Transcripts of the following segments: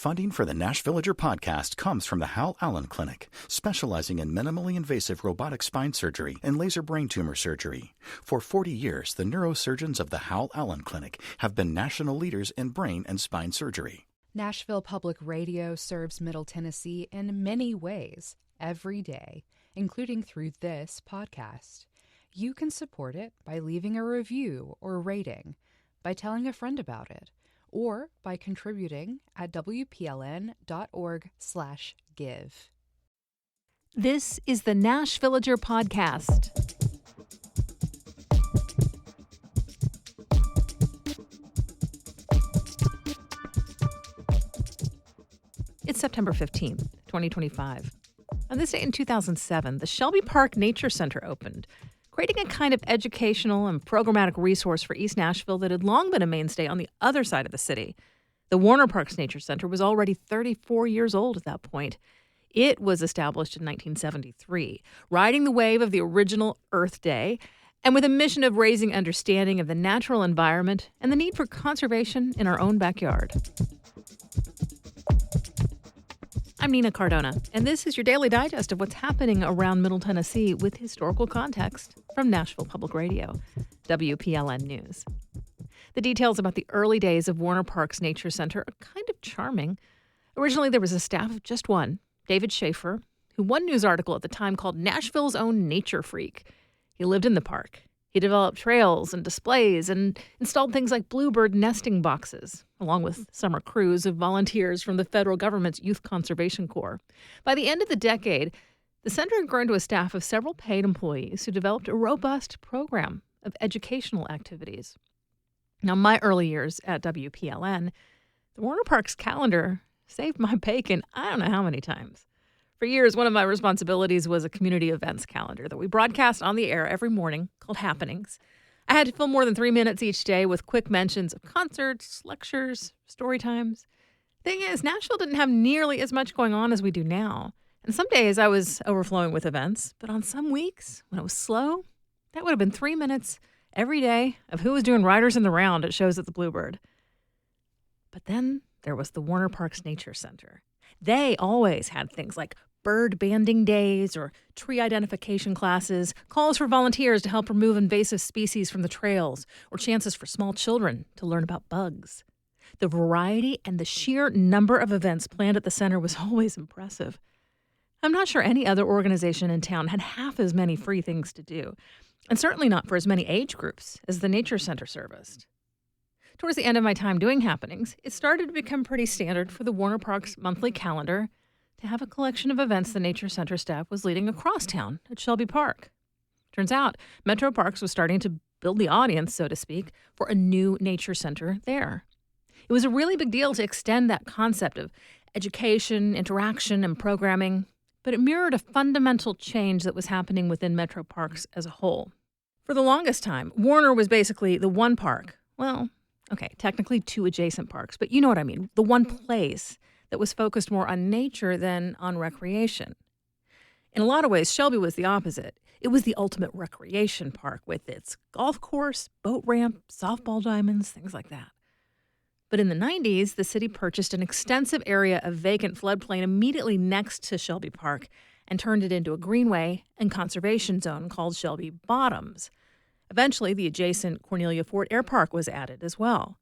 Funding for the Nashville podcast comes from the Hal Allen Clinic, specializing in minimally invasive robotic spine surgery and laser brain tumor surgery. For 40 years, the neurosurgeons of the Hal Allen Clinic have been national leaders in brain and spine surgery. Nashville Public Radio serves Middle Tennessee in many ways, every day, including through this podcast. You can support it by leaving a review or rating, by telling a friend about it, or by contributing at WPLN.org/give. This is the Nashvillager Podcast. It's September 15th, 2025. On this day in 2007, the Shelby Park Nature Center opened, creating a kind of educational and programmatic resource for East Nashville that had long been a mainstay on the other side of the city. The Warner Parks Nature Center was already 34 years old at that point. It was established in 1973, riding the wave of the original Earth Day, and with a mission of raising understanding of the natural environment and the need for conservation in our own backyard. I'm Nina Cardona, and this is your daily digest of what's happening around Middle Tennessee with historical context from Nashville Public Radio, WPLN News. The details about the early days of Warner Parks Nature Center are kind of charming. Originally, there was a staff of just one, David Schaefer, who one news article at the time called Nashville's own nature freak. He lived in the park. He developed trails and displays and installed things like bluebird nesting boxes, along with summer crews of volunteers from the federal government's Youth Conservation Corps. By the end of the decade, the center had grown to a staff of several paid employees who developed a robust program of educational activities. Now, my early years at WPLN, the Warner Parks calendar saved my bacon I don't know how many times. For years, one of my responsibilities was a community events calendar that we broadcast on the air every morning called Happenings. I had to fill more than 3 minutes each day with quick mentions of concerts, lectures, story times. Thing is, Nashville didn't have nearly as much going on as we do now. And some days I was overflowing with events, but on some weeks, when it was slow, that would have been 3 minutes every day of who was doing Riders in the Round at shows at the Bluebird. But then there was the Warner Parks Nature Center. They always had things like bird banding days or tree identification classes, calls for volunteers to help remove invasive species from the trails, or chances for small children to learn about bugs. The variety and the sheer number of events planned at the center was always impressive. I'm not sure any other organization in town had half as many free things to do, and certainly not for as many age groups as the Nature Center serviced. Towards the end of my time doing Happenings, it started to become pretty standard for the Warner Parks monthly calendar to have a collection of events the Nature Center staff was leading across town at Shelby Park. Turns out, Metro Parks was starting to build the audience, so to speak, for a new nature center there. It was a really big deal to extend that concept of education, interaction, and programming, but it mirrored a fundamental change that was happening within Metro Parks as a whole. For the longest time, Warner was basically the one park, well, okay, technically two adjacent parks, but you know what I mean, the one place that was focused more on nature than on recreation. In a lot of ways, Shelby was the opposite. It was the ultimate recreation park with its golf course, boat ramp, softball diamonds, things like that. But in the 90s, the city purchased an extensive area of vacant floodplain immediately next to Shelby Park and turned it into a greenway and conservation zone called Shelby Bottoms. Eventually, the adjacent Cornelia Fort Air Park was added as well.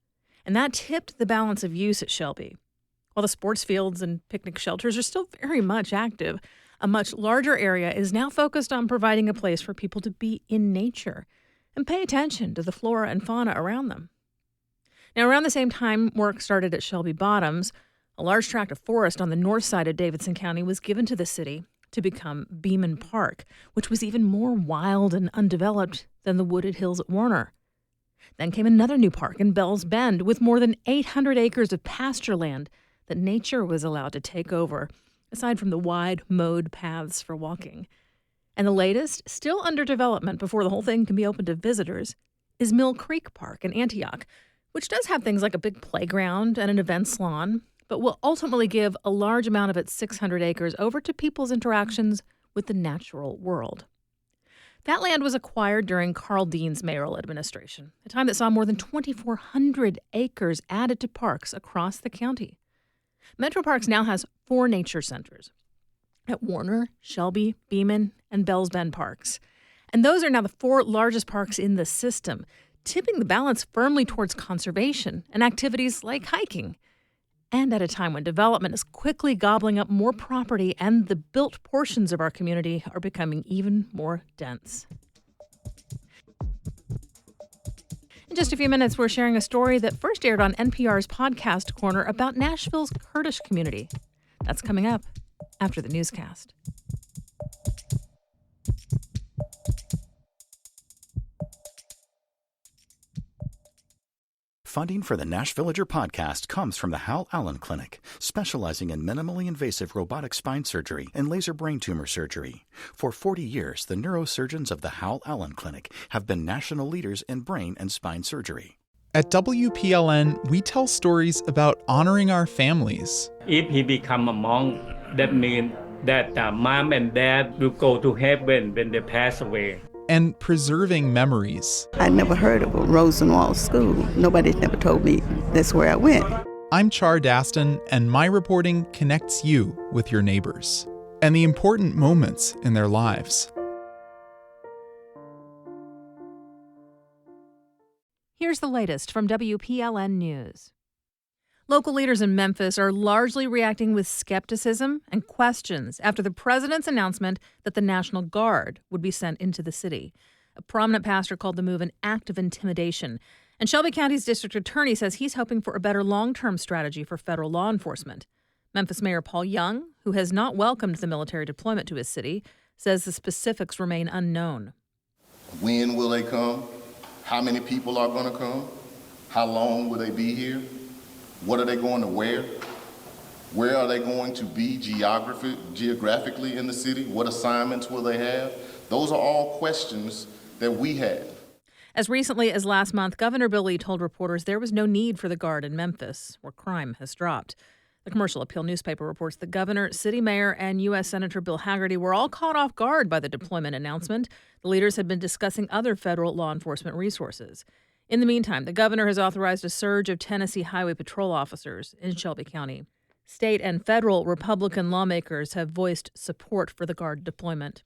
And that tipped the balance of use at Shelby. While the sports fields and picnic shelters are still very much active, a much larger area is now focused on providing a place for people to be in nature and pay attention to the flora and fauna around them. Now, around the same time work started at Shelby Bottoms, a large tract of forest on the north side of Davidson County was given to the city to become Beeman Park, which was even more wild and undeveloped than the wooded hills at Warner. Then came another new park in Bells Bend with more than 800 acres of pasture land that nature was allowed to take over, aside from the wide, mowed paths for walking. And the latest, still under development before the whole thing can be open to visitors, is Mill Creek Park in Antioch, which does have things like a big playground and an events lawn, but will ultimately give a large amount of its 600 acres over to people's interactions with the natural world. That land was acquired during Carl Dean's mayoral administration, a time that saw more than 2,400 acres added to parks across the county. Metro Parks now has 4 nature centers at Warner, Shelby, Beeman, and Bells Bend parks. And those are now the 4 largest parks in the system, tipping the balance firmly towards conservation and activities like hiking. And at a time when development is quickly gobbling up more property and the built portions of our community are becoming even more dense. In just a few minutes, we're sharing a story that first aired on NPR's Podcast Corner about Nashville's Kurdish community. That's coming up after the newscast. Funding for the Nash Villager podcast comes from the Hal Allen Clinic, specializing in minimally invasive robotic spine surgery and laser brain tumor surgery. For 40 years, the neurosurgeons of the Hal Allen Clinic have been national leaders in brain and spine surgery. At WPLN, we tell stories about honoring our families. If he become a monk, that means that mom and dad will go to heaven when they pass away. And preserving memories. I never heard of a Rosenwald school. Nobody never told me that's where I went. I'm Char Daston, and my reporting connects you with your neighbors and the important moments in their lives. Here's the latest from WPLN News. Local leaders in Memphis are largely reacting with skepticism and questions after the president's announcement that the National Guard would be sent into the city. A prominent pastor called the move an act of intimidation. And Shelby County's district attorney says he's hoping for a better long-term strategy for federal law enforcement. Memphis Mayor Paul Young, who has not welcomed the military deployment to his city, says the specifics remain unknown. When will they come? How many people are going to come? How long will they be here? What are they going to wear? Where are they going to be geographically in the city? What assignments will they have? Those are all questions that we have. As recently as last month, Governor Bill Lee told reporters there was no need for the Guard in Memphis, where crime has dropped. The Commercial Appeal newspaper reports the governor, city mayor, and U.S. Senator Bill Hagerty were all caught off guard by the deployment announcement. The leaders had been discussing other federal law enforcement resources. In the meantime, the governor has authorized a surge of Tennessee Highway Patrol officers in Shelby County. State and federal Republican lawmakers have voiced support for the Guard deployment.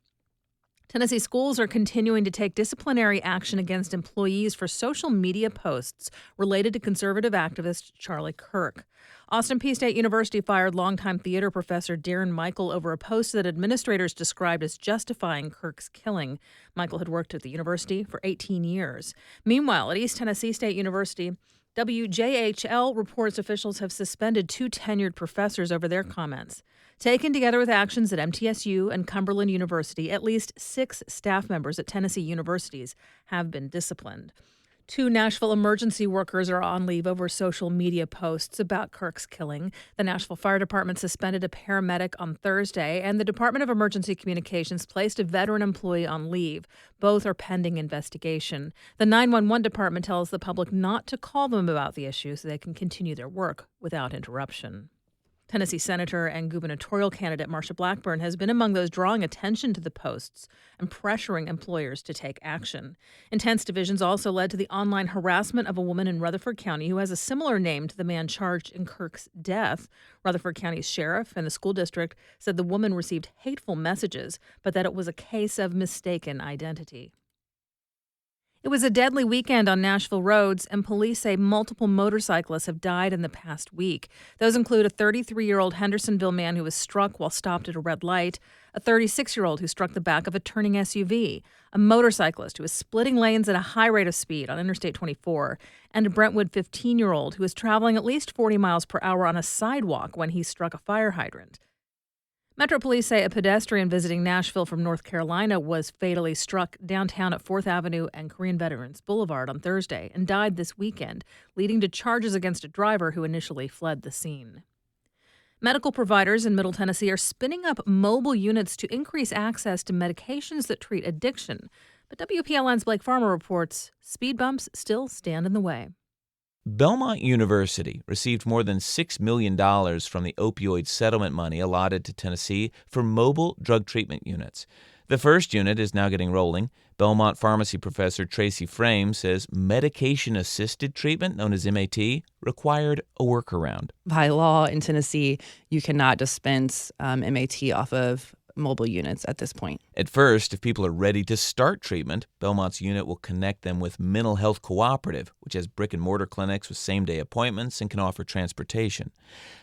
Tennessee schools are continuing to take disciplinary action against employees for social media posts related to conservative activist Charlie Kirk. Austin Peay State University fired longtime theater professor Darren Michael over a post that administrators described as justifying Kirk's killing. Michael had worked at the university for 18 years. Meanwhile, at East Tennessee State University, WJHL reports officials have suspended 2 tenured professors over their comments. Taken together with actions at MTSU and Cumberland University, at least 6 staff members at Tennessee universities have been disciplined. 2 Nashville emergency workers are on leave over social media posts about Kirk's killing. The Nashville Fire Department suspended a paramedic on Thursday, and the Department of Emergency Communications placed a veteran employee on leave. Both are pending investigation. The 911 department tells the public not to call them about the issue so they can continue their work without interruption. Tennessee Senator and gubernatorial candidate Marsha Blackburn has been among those drawing attention to the posts and pressuring employers to take action. Intense divisions also led to the online harassment of a woman in Rutherford County who has a similar name to the man charged in Kirk's death. Rutherford County's sheriff and the school district said the woman received hateful messages, but that it was a case of mistaken identity. It was a deadly weekend on Nashville roads, and police say multiple motorcyclists have died in the past week. Those include a 33-year-old Hendersonville man who was struck while stopped at a red light, a 36-year-old who struck the back of a turning SUV, a motorcyclist who was splitting lanes at a high rate of speed on Interstate 24, and a Brentwood 15-year-old who was traveling at least 40 miles per hour on a sidewalk when he struck a fire hydrant. Metro Police say a pedestrian visiting Nashville from North Carolina was fatally struck downtown at 4th Avenue and Korean Veterans Boulevard on Thursday and died this weekend, leading to charges against a driver who initially fled the scene. Medical providers in Middle Tennessee are spinning up mobile units to increase access to medications that treat addiction. But WPLN's Blake Farmer reports speed bumps still stand in the way. Belmont University received more than $6 million from the opioid settlement money allotted to Tennessee for mobile drug treatment units. The first unit is now getting rolling. Belmont pharmacy professor Tracy Frame says medication-assisted treatment, known as MAT, required a workaround. By law in Tennessee, you cannot dispense MAT off of mobile units at this point. At first, if people are ready to start treatment, Belmont's unit will connect them with Mental Health Cooperative, which has brick-and-mortar clinics with same-day appointments and can offer transportation.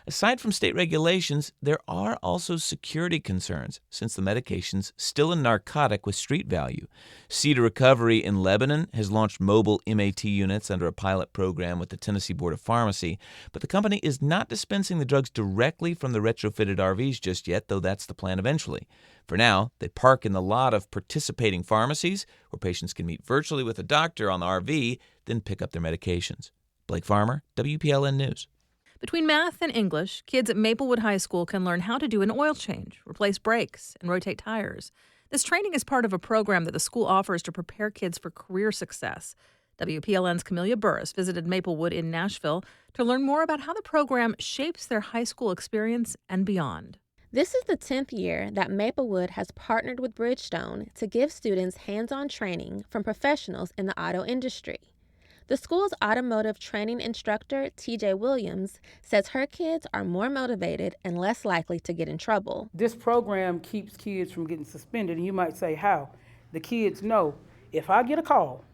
Aside from state regulations, there are also security concerns, since the medication's still a narcotic with street value. Cedar Recovery in Lebanon has launched mobile MAT units under a pilot program with the Tennessee Board of Pharmacy, but the company is not dispensing the drugs directly from the retrofitted RVs just yet, though that's the plan eventually. For now, they park in the lot of participating pharmacies where patients can meet virtually with a doctor on the RV, then pick up their medications. Blake Farmer, WPLN News. Between math and English, kids at Maplewood High School can learn how to do an oil change, replace brakes, and rotate tires. This training is part of a program that the school offers to prepare kids for career success. WPLN's Camelia Burris visited Maplewood in Nashville to learn more about how the program shapes their high school experience and beyond. This is the 10th year that Maplewood has partnered with Bridgestone to give students hands-on training from professionals in the auto industry. The school's automotive training instructor, TJ Williams, says her kids are more motivated and less likely to get in trouble. This program keeps kids from getting suspended, and you might say, how? The kids know, if I get a call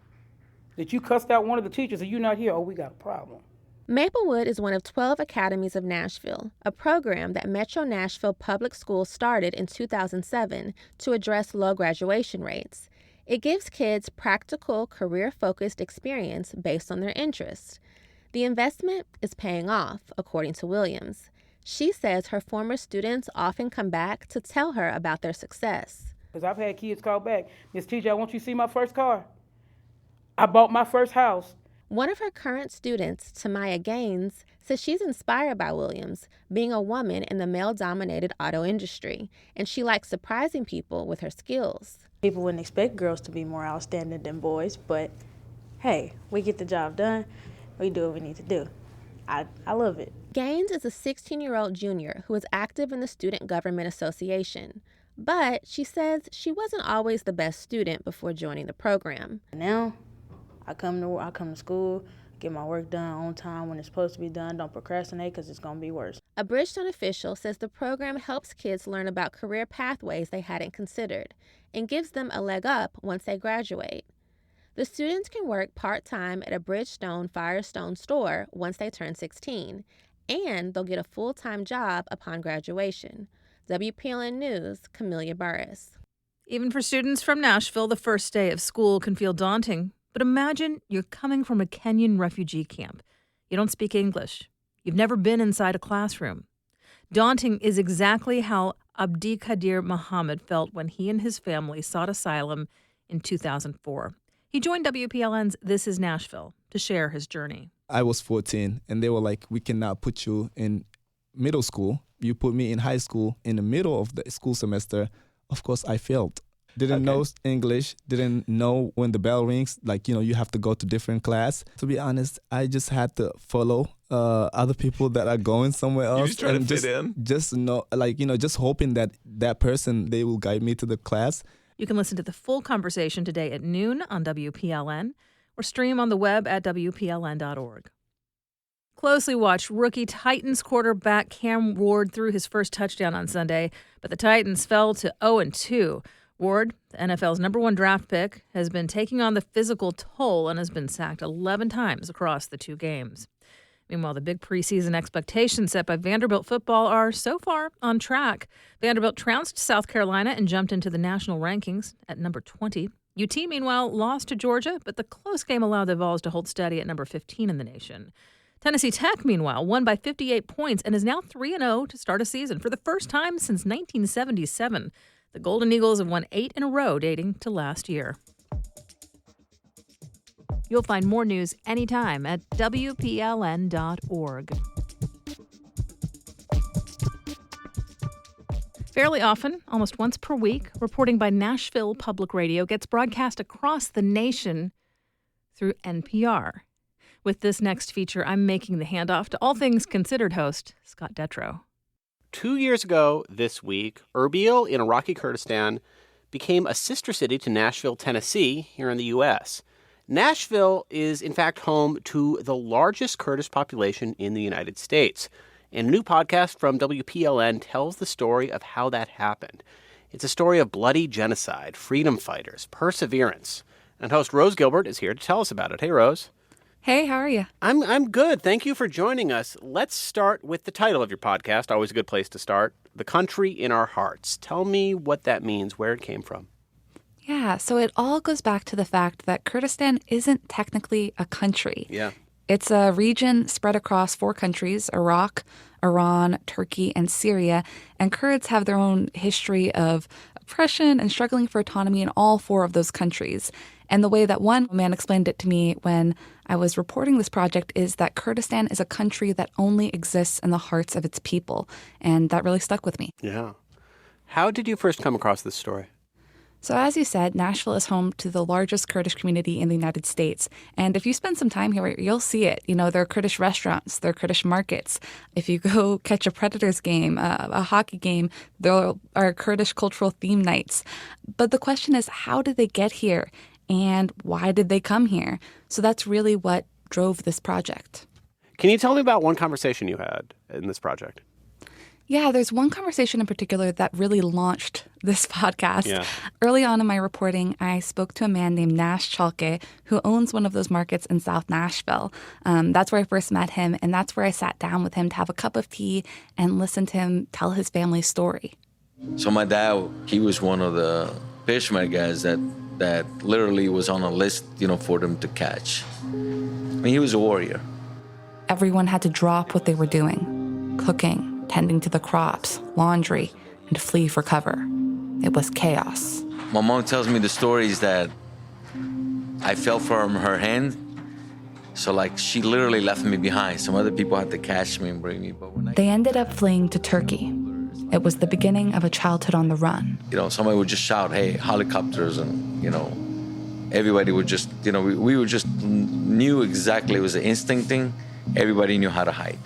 that you cussed out one of the teachers and you're not here, oh, we got a problem. Maplewood is one of 12 academies of Nashville, a program that Metro Nashville Public Schools started in 2007 to address low graduation rates. It gives kids practical, career-focused experience based on their interests. The investment is paying off, according to Williams. She says her former students often come back to tell her about their success. Because I've had kids call back, Miss TJ, I want you to see my first car. I bought my first house. One of her current students, Tamaya Gaines, says she's inspired by Williams, being a woman in the male-dominated auto industry, and she likes surprising people with her skills. People wouldn't expect girls to be more outstanding than boys, but hey, we get the job done. We do what we need to do. I love it. Gaines is a 16-year-old junior who is active in the Student Government Association, but she says she wasn't always the best student before joining the program. Now, I come to school, get my work done on time when it's supposed to be done. Don't procrastinate because it's going to be worse. A Bridgestone official says the program helps kids learn about career pathways they hadn't considered and gives them a leg up once they graduate. The students can work part-time at a Bridgestone Firestone store once they turn 16, and they'll get a full-time job upon graduation. WPLN News, Camelia Burris. Even for students from Nashville, the first day of school can feel daunting. But imagine you're coming from a Kenyan refugee camp. You don't speak English. You've never been inside a classroom. Daunting is exactly how Abdi Kadir Muhammad felt when he and his family sought asylum in 2004. He joined WPLN's This Is Nashville to share his journey. I was 14, and they were like, we cannot put you in middle school. You put me in high school in the middle of the school semester. Of course, I failed. Didn't know English, didn't know when the bell rings, you have to go to different class. To be honest, I just had to follow other people that are going somewhere else. You just trying to fit in? Just know, just hoping that person, they will guide me to the class. You can listen to the full conversation today at noon on WPLN or stream on the web at WPLN.org. Closely watched rookie Titans quarterback Cam Ward threw his first touchdown on Sunday, but the Titans fell to 0-2. Ward, the NFL's #1 draft pick, has been taking on the physical toll and has been sacked 11 times across the two games. Meanwhile, the big preseason expectations set by Vanderbilt football are so far on track. Vanderbilt trounced South Carolina and jumped into the national rankings at number 20. UT, meanwhile, lost to Georgia, but the close game allowed the Vols to hold steady at number 15 in the nation. Tennessee Tech, meanwhile, won by 58 points and is now 3-0 to start a season for the first time since 1977. The Golden Eagles have won 8 in a row dating to last year. You'll find more news anytime at WPLN.org. Fairly often, almost once per week, reporting by Nashville Public Radio gets broadcast across the nation through NPR. With this next feature, I'm making the handoff to All Things Considered host Scott Detrow. 2 years ago this week, Erbil in Iraqi Kurdistan became a sister city to Nashville, Tennessee, here in the U.S. Nashville is, in fact, home to the largest Kurdish population in the United States. And a new podcast from WPLN tells the story of how that happened. It's a story of bloody genocide, freedom fighters, perseverance. And host Rose Gilbert is here to tell us about it. Hey, Rose. Hey, how are you? I'm good. Thank you for joining us. Let's start with the title of your podcast, always a good place to start, The Country in Our Hearts. Tell me what that means, where it came from. Yeah, so it all goes back to the fact that Kurdistan isn't technically a country. Yeah. It's a region spread across 4 countries, Iraq, Iran, Turkey, and Syria. And Kurds have their own history of oppression and struggling for autonomy in all 4 of those countries. And the way that one man explained it to me when I was reporting this project is that Kurdistan is a country that only exists in the hearts of its people. And that really stuck with me. Yeah. How did you first come across this story? So as you said, Nashville is home to the largest Kurdish community in the United States. And if you spend some time here, you'll see it. You know, there are Kurdish restaurants, there are Kurdish markets. If you go catch a Predators game, a hockey game, there are Kurdish cultural theme nights. But the question is, how did they get here? And why did they come here? So that's really what drove this project. Can you tell me about one conversation you had in this project? Yeah, there's one conversation in particular that really launched this podcast. Yeah. Early on in my reporting, I spoke to a man named Nash Chalke, who owns one of those markets in South Nashville. That's where I first met him, and that's where I sat down with him to have a cup of tea and listen to him tell his family's story. So my dad, he was one of the Peshmerga guys that literally was on a list, for them to catch. I mean, he was a warrior. Everyone had to drop what they were doing, cooking, tending to the crops, laundry, and flee for cover. It was chaos. My mom tells me the stories that I fell from her hand. So, she literally left me behind. Some other people had to catch me and bring me. But they ended up fleeing to Turkey. It was the beginning of a childhood on the run. Somebody would just shout, hey, helicopters, and, everybody would just, we would just knew exactly. It was an instinct thing. Everybody knew how to hide.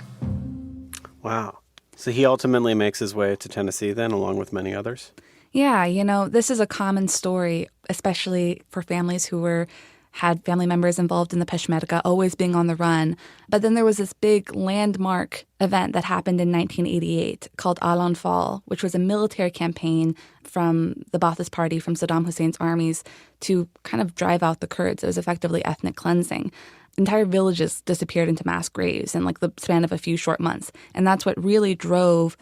Wow. So he ultimately makes his way to Tennessee then, along with many others? Yeah, this is a common story, especially for families who had family members involved in the Peshmerga, always being on the run. But then there was this big landmark event that happened in 1988 called Alan Fall, which was a military campaign from the Ba'athist Party, from Saddam Hussein's armies, to kind of drive out the Kurds. It was effectively ethnic cleansing. Entire villages disappeared into mass graves in the span of a few short months. And that's what really drove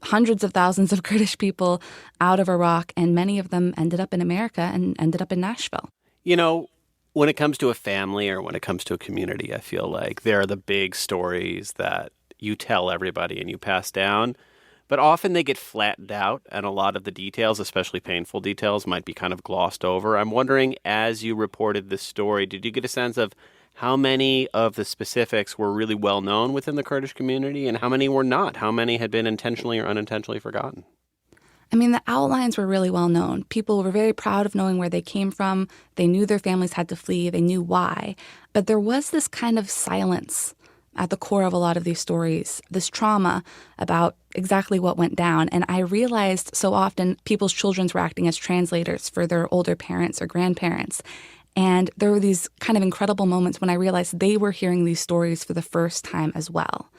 hundreds of thousands of Kurdish people out of Iraq, and many of them ended up in America and ended up in Nashville. When it comes to a family or when it comes to a community, I feel like there are the big stories that you tell everybody and you pass down. But often they get flattened out, and a lot of the details, especially painful details, might be kind of glossed over. I'm wondering, as you reported this story, did you get a sense of how many of the specifics were really well known within the Kurdish community and how many were not? How many had been intentionally or unintentionally forgotten? I mean, the outlines were really well known. People were very proud of knowing where they came from. They knew their families had to flee. They knew why. But there was this kind of silence at the core of a lot of these stories, this trauma about exactly what went down. And I realized so often people's children were acting as translators for their older parents or grandparents. And there were these kind of incredible moments when I realized they were hearing these stories for the first time as well.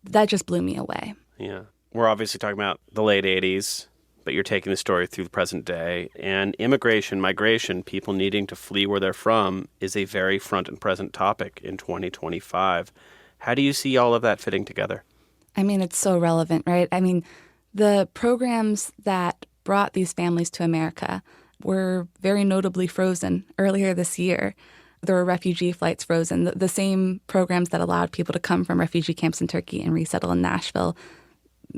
That just blew me away. Yeah. We're obviously talking about the late 80s, but you're taking the story through the present day. And immigration, migration, people needing to flee where they're from is a very front and present topic in 2025. How do you see all of that fitting together? I mean, it's so relevant, right? I mean, the programs that brought these families to America were very notably frozen earlier this year. There were refugee flights frozen. The same programs that allowed people to come from refugee camps in Turkey and resettle in Nashville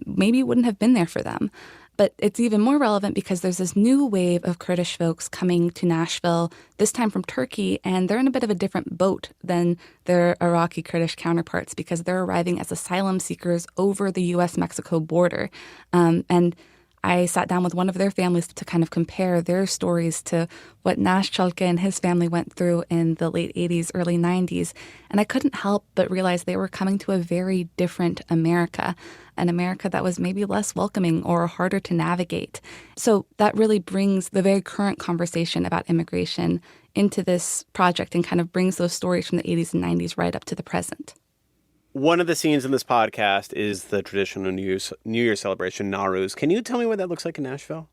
maybe wouldn't have been there for them. But it's even more relevant because there's this new wave of Kurdish folks coming to Nashville, this time from Turkey, and they're in a bit of a different boat than their Iraqi Kurdish counterparts because they're arriving as asylum seekers over the U.S.-Mexico border. And I sat down with one of their families to kind of compare their stories to what Nash Chalke and his family went through in the late 80s, early 90s. And I couldn't help but realize they were coming to a very different America, an America that was maybe less welcoming or harder to navigate. So that really brings the very current conversation about immigration into this project and kind of brings those stories from the 80s and 90s right up to the present. One of the scenes in this podcast is the traditional New Year's celebration, Nowruz. Can you tell me what that looks like in Nashville?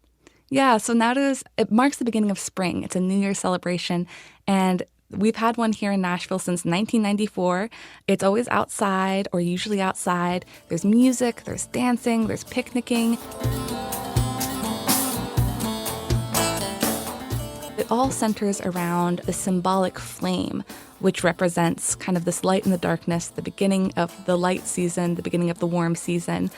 Yeah, so Nowruz, it marks the beginning of spring. It's a New Year's celebration, and we've had one here in Nashville since 1994. It's always outside, or usually outside. There's music, there's dancing, there's picnicking. It all centers around a symbolic flame, which represents kind of this light in the darkness, the beginning of the light season, the beginning of the warm season.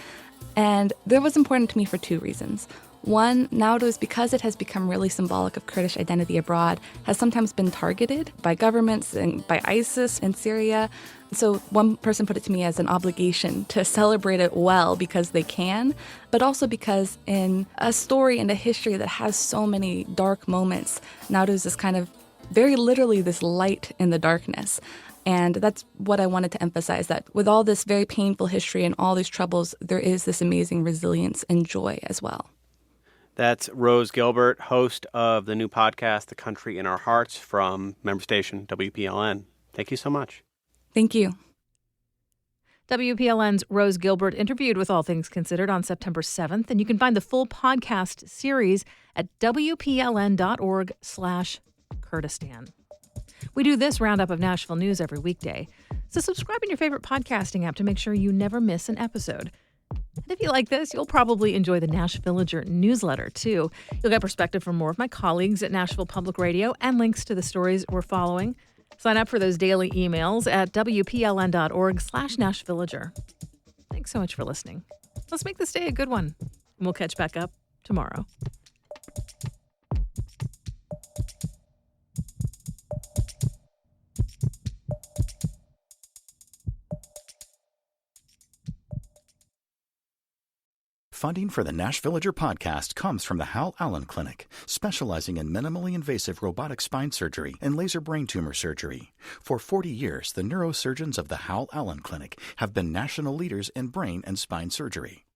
And that was important to me for two reasons. One, Nowruz, because it has become really symbolic of Kurdish identity abroad, has sometimes been targeted by governments and by ISIS in Syria. So one person put it to me as an obligation to celebrate it well because they can, but also because in a story and a history that has so many dark moments, Nowruz is kind of very literally this light in the darkness. And that's what I wanted to emphasize, that with all this very painful history and all these troubles, there is this amazing resilience and joy as well. That's Rose Gilbert, host of the new podcast, The Country in Our Hearts, from member station WPLN. Thank you so much. Thank you. WPLN's Rose Gilbert interviewed with All Things Considered on September 7th, and you can find the full podcast series at WPLN.org/Kurdistan. We do this roundup of Nashville news every weekday, so subscribe in your favorite podcasting app to make sure you never miss an episode. And if you like this, you'll probably enjoy the Nashvillager newsletter, too. You'll get perspective from more of my colleagues at Nashville Public Radio and links to the stories we're following. Sign up for those daily emails at WPLN.org/Nashvillager. Thanks so much for listening. Let's make this day a good one. And we'll catch back up tomorrow. Funding for the Nashvillager podcast comes from the Hal Allen Clinic, specializing in minimally invasive robotic spine surgery and laser brain tumor surgery. For 40 years, the neurosurgeons of the Hal Allen Clinic have been national leaders in brain and spine surgery.